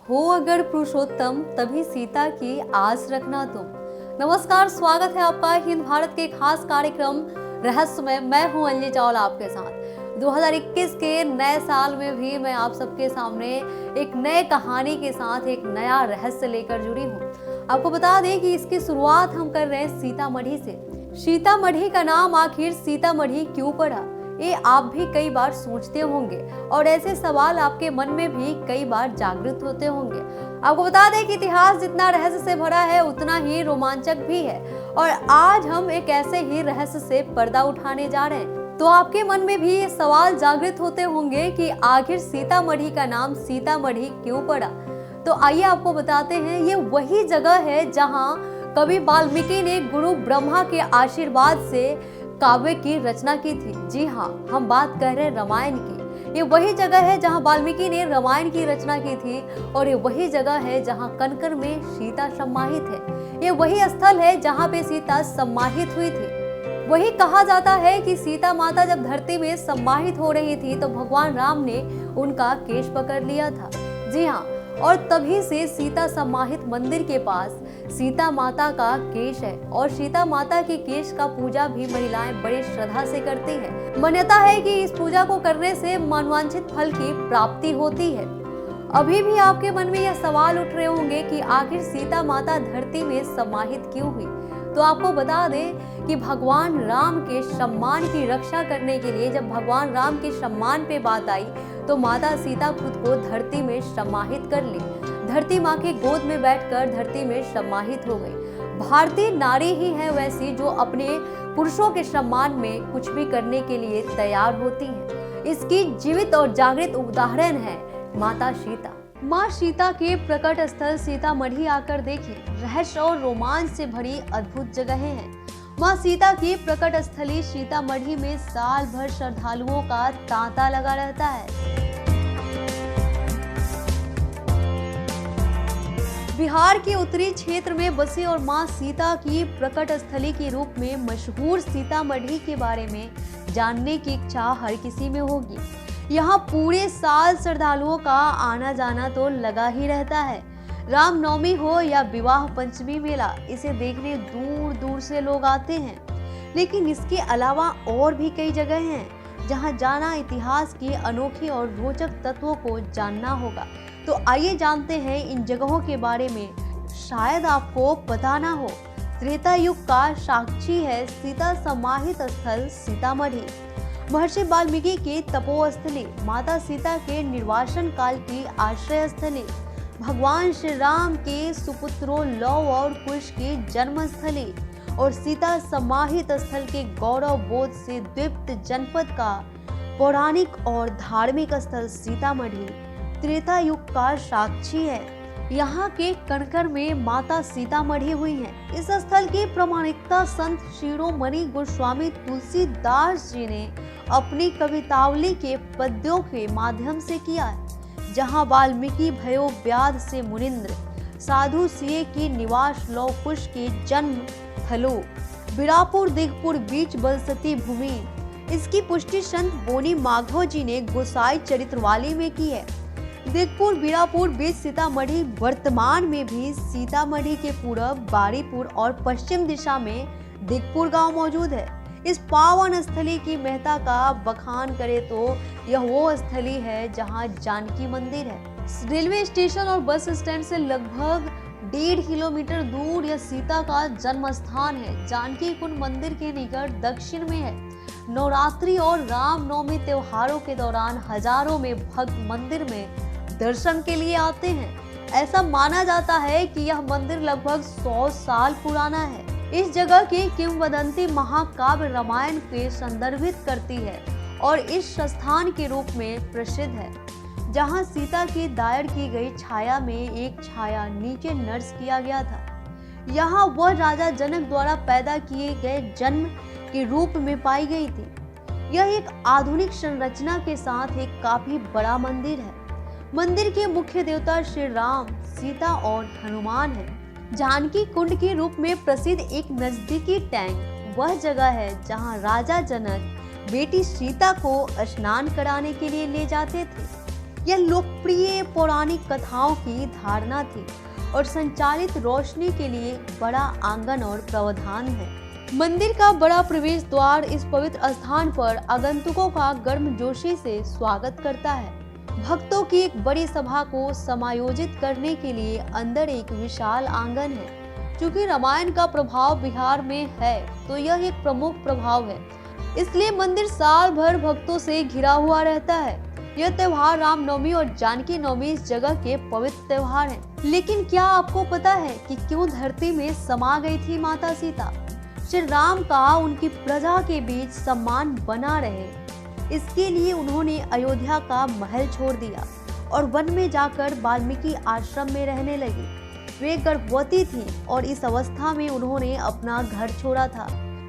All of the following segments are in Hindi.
हो अगर पुरुषोत्तम तभी सीता की आस रखना तुम। नमस्कार, स्वागत है आपका हिंद भारत के खास कार्यक्रम रहस्य में। मैं हूं अंजलि चावला आपके साथ। 2021 के नए साल में भी मैं आप सबके सामने एक नए कहानी के साथ एक नया रहस्य लेकर जुड़ी हूं। आपको बता दें कि इसकी शुरुआत हम कर रहे हैं सीतामढ़ी से। सीतामढ़ी का नाम आखिर सीतामढ़ी क्यों पड़ा, ये आप भी कई बार सोचते होंगे और ऐसे सवाल आपके मन में भी कई बार जागृत होते होंगे। आपको बता दें कि इतिहास जितना रहस्य से भरा है उतना ही रोमांचक भी है और आज हम एक ऐसे ही रहस्य से पर्दा उठाने जा रहे हैं। तो आपके मन में भी ये सवाल जागृत होते होंगे कि आखिर सीतामढ़ी का नाम सीतामढ़ी क्यों पड़ा। तो आइए आपको बताते हैं, ये वही जगह है जहाँ कवि वाल्मीकि ने गुरु ब्रह्मा के आशीर्वाद से काव्य की रचना की थी। जी हाँ, हम बात कर रहे हैं रामायण की। ये वही जगह है जहाँ वाल्मीकि ने रामायण की रचना की थी और ये वही जगह है जहाँ कनकर में सीता सम्माहित है। ये वही स्थल है जहाँ पे सीता सम्माहित हुई थी। वही कहा जाता है कि सीता माता जब धरती में सम्माहित हो रही थी तो भगवान राम ने उनका केश पकड़ लिया था। जी हाँ, और तभी से सीता सम्माहित मंदिर के पास सीता माता का केश है और सीता माता के केश का पूजा भी महिलाएं बड़ी श्रद्धा से करती हैं। मान्यता है कि इस पूजा को करने से मनोवांछित फल की प्राप्ति होती है। अभी भी आपके मन में यह सवाल उठ रहे होंगे कि आखिर सीता माता धरती में समाहित क्यों हुई। तो आपको बता दें कि भगवान राम के सम्मान की रक्षा करने के लिए जब भगवान राम के सम्मान पे बात आई तो माता सीता खुद को धरती में समाहित कर ली। धरती माँ के गोद में बैठकर धरती में समाहित हो गई। भारतीय नारी ही है वैसी जो अपने पुरुषों के सम्मान में कुछ भी करने के लिए तैयार होती है। इसकी जीवित और जागृत उदाहरण है माता सीता। माँ सीता के प्रकट स्थल सीतामढ़ी आकर देखें, रहस्य और रोमांच से भरी अद्भुत जगहें हैं। माँ सीता की प्रकट स्थली सीतामढ़ी में साल भर श्रद्धालुओं का तांता लगा रहता है। बिहार के उत्तरी क्षेत्र में बसी और माँ सीता की प्रकट स्थली के रूप में मशहूर सीतामढ़ी के बारे में जानने की इच्छा हर किसी में होगी। यहाँ पूरे साल श्रद्धालुओं का आना जाना तो लगा ही रहता है। रामनवमी हो या विवाह पंचमी मेला, इसे देखने दूर दूर से लोग आते हैं। लेकिन इसके अलावा और भी कई जगह हैं जहाँ जाना इतिहास की अनोखी और रोचक तत्वों को जानना होगा। तो आइए जानते हैं इन जगहों के बारे में, शायद आपको पता ना हो। त्रेता युग का साक्षी है सीता समाहित स्थल सीतामढ़ी। महर्षि वाल्मीकि के तपोस्थली, माता सीता के निर्वासन काल की आश्रय स्थली, भगवान श्री राम के सुपुत्रों लव और कुश की जन्म स्थली और सीता समाहित स्थल के गौरव बोध से दीप्त जनपद का पौराणिक और धार्मिक स्थल सीतामढ़ी त्रेता युग का साक्षी है। यहाँ के कनकर में माता सीतामढ़ी हुई हैं। इस स्थल की प्रमाणिकता संत शिरोमणि गोस्वामी तुलसीदास जी ने अपनी कवितावली के पद्यों के माध्यम से किया है। जहाँ वाल्मीकि भयो व्याध से मुनिंद्र, साधु सिए की निवास लौ कुश के जन्म थलो, बिरापुर दिगपुर बीच बलसती भूमि। इसकी पुष्टि संत बोनी माघव जी ने गोसाई चरित्रवाली में की है। दिगपुर बिरापुर बीच सीतामढ़ी वर्तमान में भी सीतामढ़ी के पूरब बारीपुर और पश्चिम दिशा में दिगपुर गांव मौजूद है। इस पावन स्थली की महत्ता का बखान करे तो यह वो स्थली है जहां जानकी मंदिर है। रेलवे स्टेशन और बस स्टैंड से लगभग 1.5 किलोमीटर दूर यह सीता का जन्म स्थान है। जानकी कुंड मंदिर के निकट दक्षिण में है। नवरात्रि और रामनवमी त्योहारों के दौरान हजारों में भक्त मंदिर में दर्शन के लिए आते हैं। ऐसा माना जाता है कि यह मंदिर लगभग 100 साल पुराना है। इस जगह की किंवदंती महाकाव्य रामायण के संदर्भित करती है और इस स्थान के रूप में प्रसिद्ध है, जहां सीता की दायर की गई छाया में एक छाया नीचे नर्स किया गया था। यहाँ वह राजा जनक द्वारा पैदा किए गए जन्म के रूप में पाई गई थी। यह एक आधुनिक संरचना के साथ एक काफी बड़ा मंदिर है। मंदिर के मुख्य देवता श्री राम, सीता और हनुमान है। जानकी कुंड के रूप में प्रसिद्ध एक नजदीकी टैंक वह जगह है जहां राजा जनक बेटी सीता को स्नान कराने के लिए ले जाते थे। यह लोकप्रिय पौराणिक कथाओं की धारणा थी और संचालित रोशनी के लिए बड़ा आंगन और प्रावधान है। मंदिर का बड़ा प्रवेश द्वार इस पवित्र स्थान पर आगंतुकों का गर्मजोशी से स्वागत करता है। भक्तों की एक बड़ी सभा को समायोजित करने के लिए अंदर एक विशाल आंगन है। क्योंकि रामायण का प्रभाव बिहार में है तो यह एक प्रमुख प्रभाव है, इसलिए मंदिर साल भर भक्तों से घिरा हुआ रहता है। यह त्योहार रामनवमी और जानकी नवमी इस जगह के पवित्र त्योहार हैं। लेकिन क्या आपको पता है कि क्यों धरती में समा गई थी माता सीता? श्री राम का उनकी प्रजा के बीच सम्मान बना रहे, इसके लिए उन्होंने अयोध्या का महल छोड़ दिया और वन में जाकर वाल्मीकि आश्रम में रहने लगी। वे गर्भवती थीं और इस अवस्था में उन्होंने अपना घर छोड़ा था।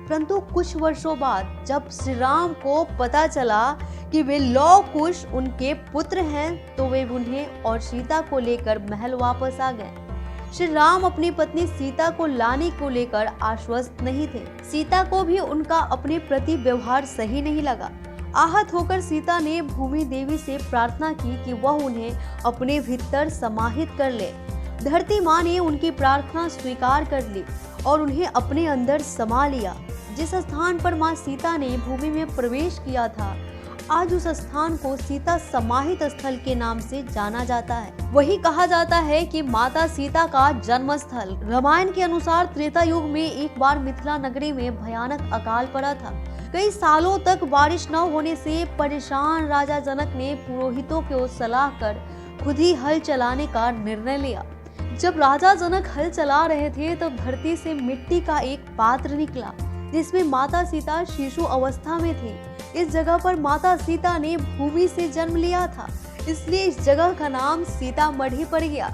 परंतु कुछ वर्षों बाद जब श्री राम को पता चला कि वे लौ कुश उनके पुत्र हैं, तो वे उन्हें और सीता को लेकर महल वापस आ गए। श्री राम अपनी पत्नी सीता को लाने को लेकर आश्वस्त नहीं थे। सीता को भी उनका अपने प्रति व्यवहार सही नहीं लगा। आहत होकर सीता ने भूमि देवी से प्रार्थना की कि वह उन्हें अपने भीतर समाहित कर ले। धरती माँ ने उनकी प्रार्थना स्वीकार कर ली और उन्हें अपने अंदर समा लिया। जिस स्थान पर माँ सीता ने भूमि में प्रवेश किया था, आज उस स्थान को सीता समाहित स्थल के नाम से जाना जाता है। वही कहा जाता है कि माता सीता का जन्म स्थल। रामायण के अनुसार त्रेता युग में एक बार मिथिला नगरी में भयानक अकाल पड़ा था। कई सालों तक बारिश न होने से परेशान राजा जनक ने पुरोहितों को सलाह कर खुद ही हल चलाने का निर्णय लिया। जब राजा जनक हल चला रहे थे तब धरती से मिट्टी का एक पात्र निकला जिसमें माता सीता शिशु अवस्था में थी। इस जगह पर माता सीता ने भूमि से जन्म लिया था, इसलिए इस जगह का नाम सीतामढ़ी पड़ गया।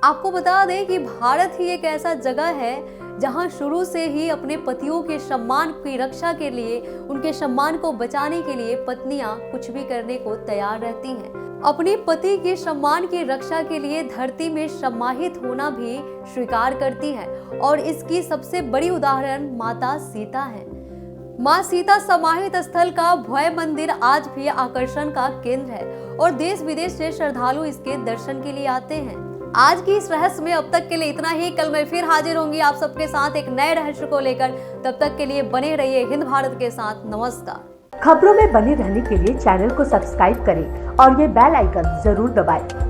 आपको बता दें कि भारत ही एक ऐसा जगह है जहां शुरू से ही अपने पतियों के सम्मान की रक्षा के लिए, उनके सम्मान को बचाने के लिए पत्नियां कुछ भी करने को तैयार रहती हैं। अपने पति के सम्मान की रक्षा के लिए धरती में समाहित होना भी स्वीकार करती हैं और इसकी सबसे बड़ी उदाहरण माता सीता है। माँ सीता समाहित स्थल का भव्य मंदिर आज भी आकर्षण का केंद्र है और देश विदेश से श्रद्धालु इसके दर्शन के लिए आते हैं। आज की इस रहस्य में अब तक के लिए इतना ही। कल मैं फिर हाजिर होंगी आप सबके साथ एक नए रहस्य को लेकर। तब तक के लिए बने रहिए हिंद भारत के साथ। नमस्कार। खबरों में बने रहने के लिए चैनल को सब्सक्राइब करें और ये बेल आइकन जरूर दबाएं।